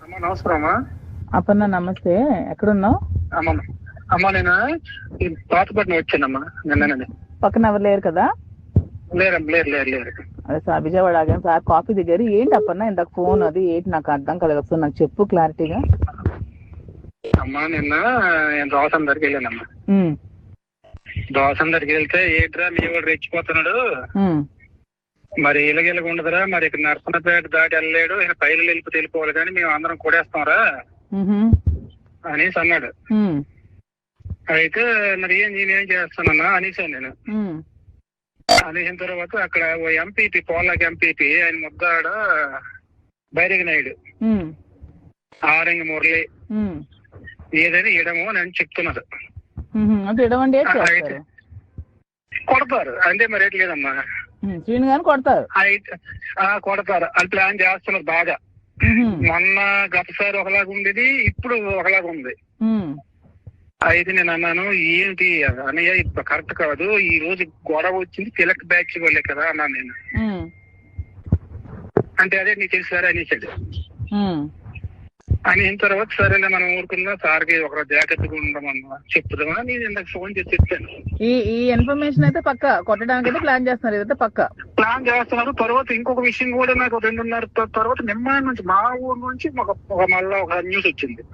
అమ్మా నమస్కారమ్మా. అపర్ణ నమస్తే, ఎక్కడున్నావు? అమ్మా నేను ఈ పాతపట్నం వచ్చానమ్మా నిన్ననే. పక్కన ఎవరు లేరు కదా? లేరు. అదే సార్ విజయవాడ ఆగాను సార్, కాఫీ దిగారు. ఏంటి అపర్ణ ఇందాక ఫోన్ అది ఏంటి నాకు అర్థం కలగదు, ఒకసారి నాకు చెప్పు క్లారిటీగా. అమ్మా నిన్న నేను దోసం దగ్గరికి వెళ్ళానమ్మా. దోసం దగ్గరికి వెళ్తే ఏంట్రా మీ వాడు రెచ్చిపోతున్నాడు, మరి ఇలాగ ఉండదురా, మరి ఇక్కడ నర్సనపేట దాటి వెళ్ళలేడు, ఈయన పైలు వెళ్ళిపోవాలి కానీ మేము అందరం కూడేస్తాంరా అనేసి అన్నాడు. అయితే మరి నేనేం చేస్తానన్నా అనేసాను నేను. అనేసిన తర్వాత అక్కడ ఓ ఎంపీపీ పోలాకి ఎంపీపీ ఆయన ముద్దాడ బైరగి నాయుడు, ఆరంగి మురళి ఏదైనా ఇడము అని చెప్తున్నారు. కొడతారు అంటే మరి రేట్ లేదమ్మా, కొడతారు అని ప్లాన్ చేస్తున్నారు బాగా. మొన్న గతసారి ఒకలాగా ఉండేది, ఇప్పుడు ఒకలాగా ఉంది. అయితే నేను అన్నాను ఏంటి అన్నయ్య ఇప్పుడు కరెక్ట్ కాదు, ఈ రోజు గొడవ వచ్చింది తిలక్ బ్యాచ్ వాళ్ళే కదా అన్నాను నేను. అంటే అదే నీకు తెలుసారా అనేసాడు. అని తర్వాత సరేలే మనం ఊరుకుందా, సార్కి ఒక జాగ్రత్తగా ఉండమన్నా చెప్తామా, నేను ఇందాక ఫోన్ చేసి చెప్పాను. ఈ ఇన్ఫర్మేషన్ అయితే పక్క కొట్టడానికి అయితే ప్లాన్ చేస్తున్నారు, ఇదైతే పక్క ప్లాన్ చేస్తున్నారు. తర్వాత ఇంకొక విషయం కూడా నాకు 2:30 తర్వాత నిమ్మాయి నుంచి మా ఊరు నుంచి మళ్ళా ఒక న్యూస్ వచ్చింది.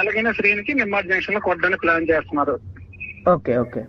ఎలాగైనా శ్రీనికి నిమ్మాడి జంక్షన్ లో కొట్టడానికి ప్లాన్ చేస్తున్నారు. ఓకే.